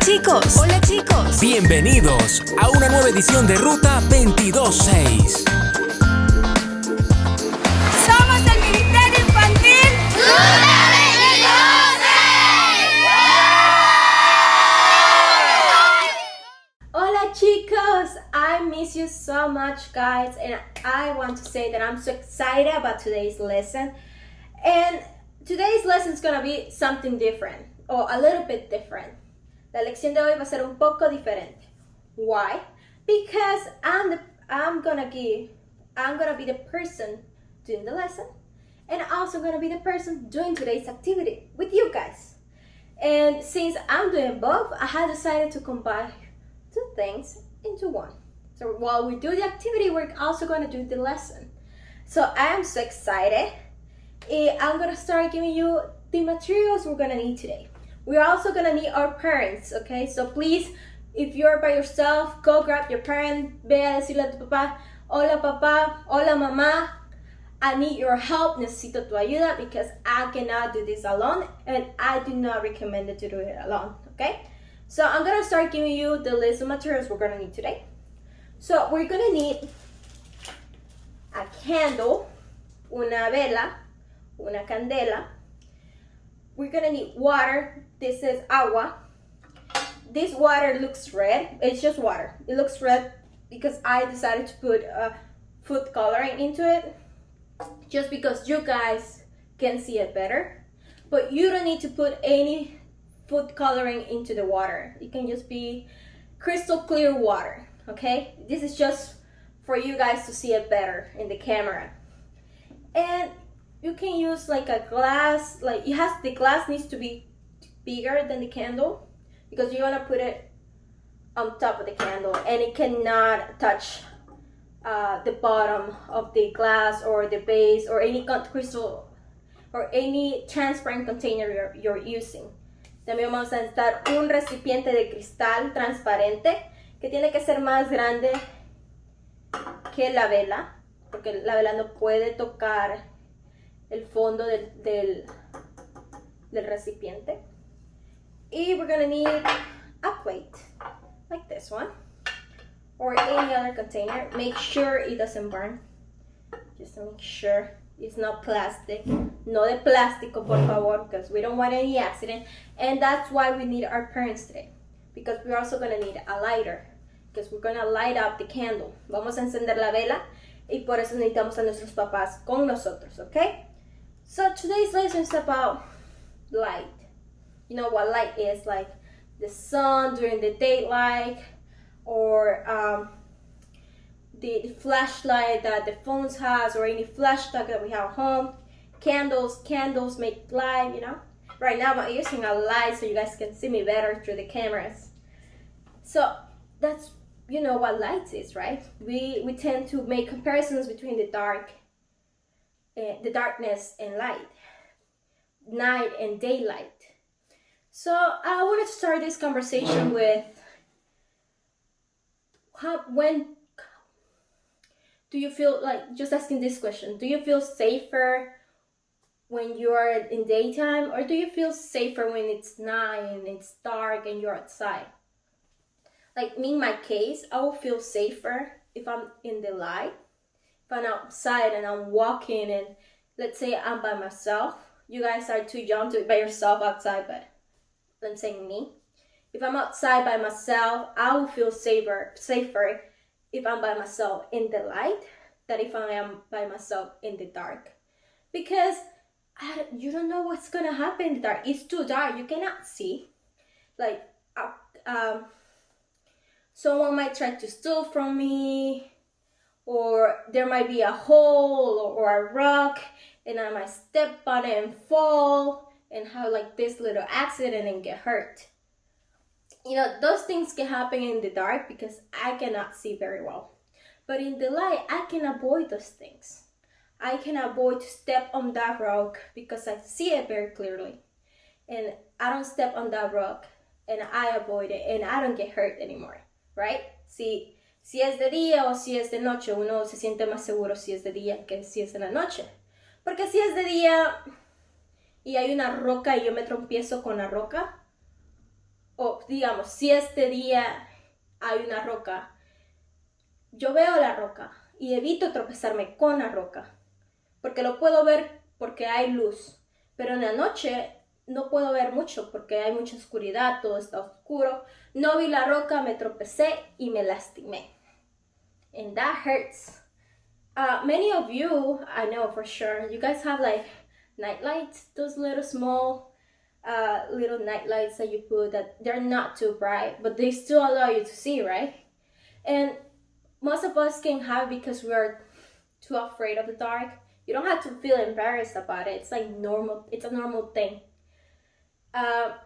chicos. Hola chicos. Bienvenidos a una nueva edición de Ruta 226. Somos el Ministerio Infantil Ruta 226. Hola chicos, I miss you so much guys, and I want to say that I'm so excited about today's lesson. And today's lesson is gonna be something different, or a little bit different. La lección de hoy va a ser un poco diferente. Why? Because I'm gonna be the person doing the lesson, and also gonna be the person doing today's activity with you guys. And since I'm doing both, I have decided to combine two things into one. So while we do the activity, we're also gonna do the lesson. So I am so excited. I'm gonna start giving you the materials we're gonna need today. We're also gonna need our parents, okay? So please, if you're by yourself, go grab your parent. Ve a decirle a tu papá, hola mamá, I need your help, necesito tu ayuda, because I cannot do this alone, and I do not recommend it to do it alone, okay? So I'm gonna start giving you the list of materials we're gonna need today. So we're gonna need a candle, una vela, una candela. We're gonna need water. This is agua. This water looks red. It's just water. It looks red because I decided to put food coloring into it, just because you guys can see it better. But you don't need to put any food coloring into the water. It can just be crystal clear water, okay? This is just for you guys to see it better in the camera. And you can use like a glass, the glass needs to be bigger than the candle, because you want to put it on top of the candle, and it cannot touch the bottom of the glass or the base or any crystal or any transparent container you're using. También vamos a necesitar un recipiente de cristal transparente que tiene que ser más grande que la vela, porque la vela no puede tocar el fondo del recipiente. Y we're gonna need a plate like this one, or any other container. Make sure it doesn't burn, just to make sure it's not plastic. No de plástico, por favor, because we don't want any accident. And that's why we need our parents today, because we're also gonna need a lighter, because we're gonna light up the candle. Vamos a encender la vela, y por eso necesitamos a nuestros papás con nosotros, okay? So today's lesson is about light. You know what light is, like the sun during the daylight, or the flashlight that the phones has, or any flashlight that we have at home. Candles make light, you know. Right now I'm using a light so you guys can see me better through the cameras. So that's, you know what light is, right? We tend to make comparisons between the darkness and light, night and daylight. So I wanted to start this conversation with when do you feel, like, just asking this question, do you feel safer when you are in daytime, or do you feel safer when it's night and it's dark and you're outside? Like me, in my case, I will feel safer if I'm in the light. If I'm outside and I'm walking, and let's say I'm by myself. You guys are too young to be by yourself outside, but I'm saying me. If I'm outside by myself, I will feel safer if I'm by myself in the light than if I am by myself in the dark. Because you don't know what's gonna happen in the dark. It's too dark, you cannot see. Like, someone might try to steal from me, or there might be a hole or a rock, and I might step on it and fall and have like this little accident and get hurt. You know, those things can happen in the dark because I cannot see very well. But in the light, I can avoid those things. I can avoid to step on that rock because I see it very clearly. And I don't step on that rock, and I avoid it, and I don't get hurt anymore, right? Si es de día o si es de noche, uno se siente más seguro si es de día que si es de la noche. Porque si es de día y hay una roca y yo me trompiezo con la roca, o digamos, si este día hay una roca, yo veo la roca y evito tropezarme con la roca, porque lo puedo ver porque hay luz, pero en la noche no puedo ver mucho porque hay mucha oscuridad, todo está oscuro. No vi la roca, me tropecé y me lastimé. And that hurts. Many of you, I know for sure, you guys have like night lights, those little small little night lights that you put that they're not too bright, but they still allow you to see, right? And most of us can have because we are too afraid of the dark. You don't have to feel embarrassed about it. It's like normal. It's a normal thing. But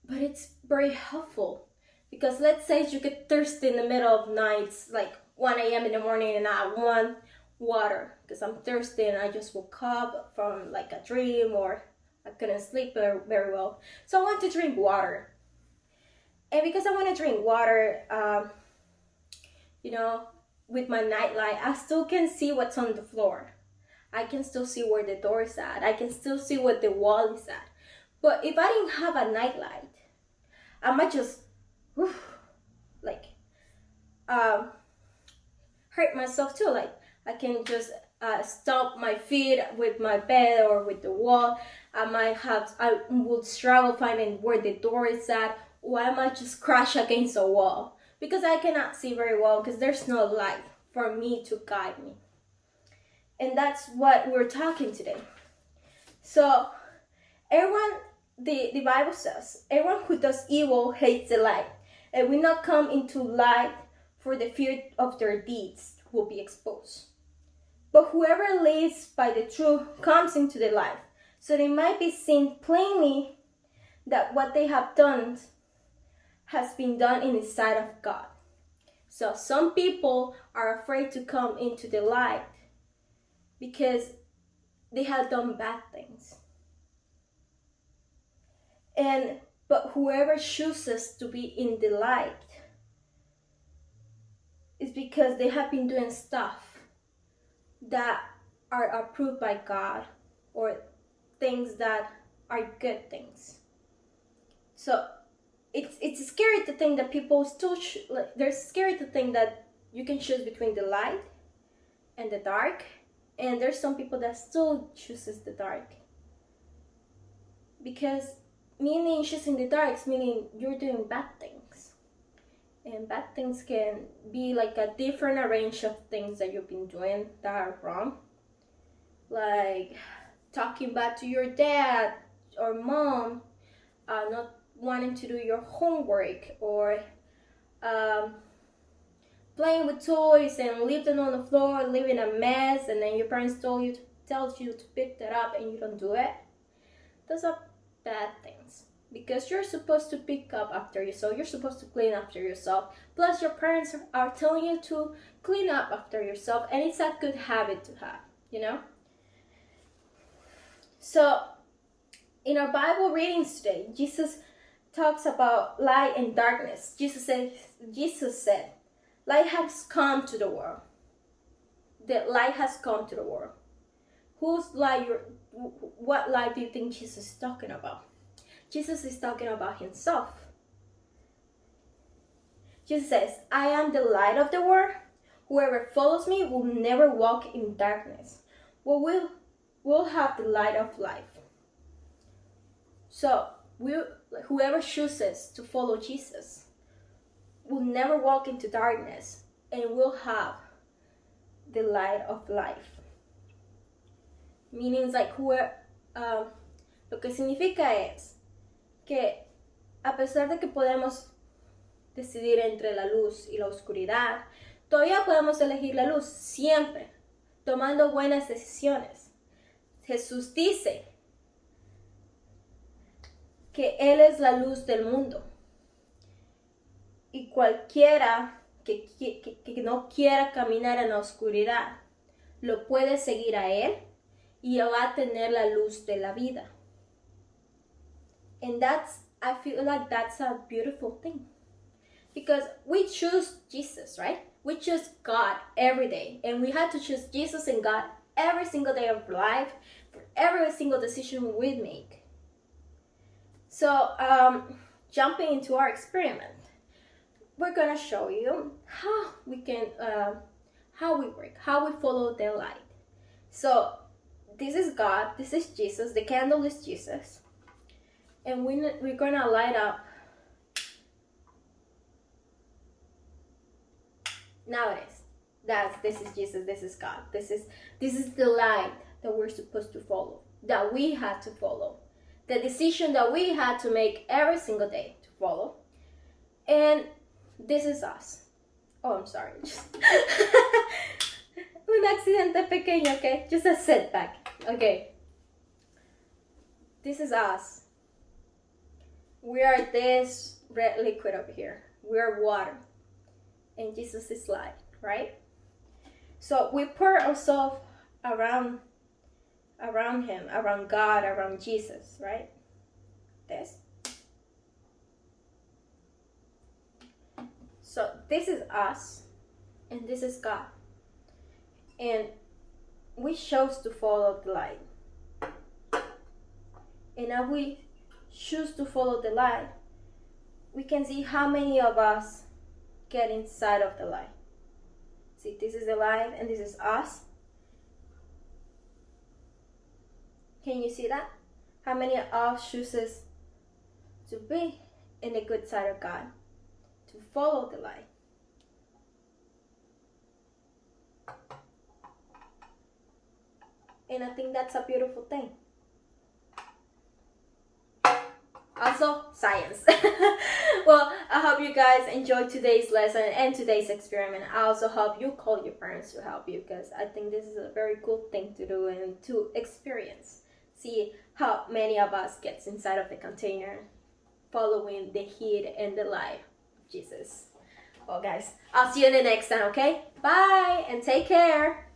it's very helpful because let's say you get thirsty in the middle of nights, like 1 a.m. in the morning, and I want water because I'm thirsty and I just woke up from like a dream or I couldn't sleep very well. So I want to drink water. And because I want to drink water, with my nightlight, I still can see what's on the floor. I can still see where the door is at. I can still see what the wall is at. But if I didn't have a nightlight, I might just, hurt myself too. Like I can just stomp my feet with my bed or with the wall. I would struggle finding where the door is at, or I might just crash against a wall because I cannot see very well because there's no light for me to guide me. And that's what we're talking today. So everyone, the Bible says, everyone who does evil hates the light and will not come into light for the fear of their deeds will be exposed. But whoever lives by the truth comes into the light, so they might be seen plainly that what they have done has been done in the sight of God. So some people are afraid to come into the light because they have done bad things. But whoever chooses to be in the light is because they have been doing stuff that are approved by God or things that are good things. So it's scary to think that people still they're scared to think that you can choose between the light and the dark, and there's some people that still chooses the dark because meaning choosing the dark is meaning you're doing bad things, and bad things can be like a different range of things that you've been doing that are wrong, like talking bad to your dad or mom, not wanting to do your homework, or playing with toys and leave them on the floor, leaving a mess, and then your parents tells you to pick that up and you don't do it. Those are bad things because you're supposed to pick up after yourself. You're supposed to clean after yourself. Plus, your parents are telling you to clean up after yourself, and it's a good habit to have, So, in our Bible readings today, Jesus talks about light and darkness. Jesus said, light has come to the world. The light has come to the world. Whose light? What light do you think Jesus is talking about? Jesus is talking about himself. Jesus says, I am the light of the world. Whoever follows me will never walk in darkness, but will have the light of life. So whoever chooses to follow Jesus will never walk into darkness and will have the light of life. Meaning like lo que significa es que a pesar de que podemos decidir entre la luz y la oscuridad, todavía podemos elegir la luz siempre, tomando buenas decisiones. Jesús dice que Él es la luz del mundo y cualquiera que no quiera caminar en la oscuridad lo puede seguir a Él y va a tener la luz de la vida. And I feel like that's a beautiful thing because we choose Jesus, right? We choose God every day, and we have to choose Jesus and God every single day of life for every single decision we make. So jumping into our experiment, we're gonna show you how we can, how we work, how we follow the light. So this is God, this is Jesus, the candle is Jesus, and we're gonna light up. Now it is. This is Jesus, this is God. This is the light that we're supposed to follow, that we had to follow. The decision that we had to make every single day to follow. And this is us. Oh, I'm sorry. Un accidente pequeño, okay? Just a setback. Okay. This is us. We are this red liquid over here. We are water. And Jesus is light, right? So we pour ourselves around him, around God, around Jesus, right? This. So this is us, and this is God. And we chose to follow the light. And as we choose to follow the light, we can see how many of us get inside of the light. See, this is the light and this is us. Can you see that? How many of us chooses to be in the good side of God, to follow the light? And I think that's a beautiful thing. Also, science. Well, I hope you guys enjoyed today's lesson and today's experiment. I also hope you call your parents to help you, because I think this is a very cool thing to do and to experience. See how many of us gets inside of the container, following the heat and the light of Jesus. Well, guys, I'll see you in the next time, okay? Bye, and take care.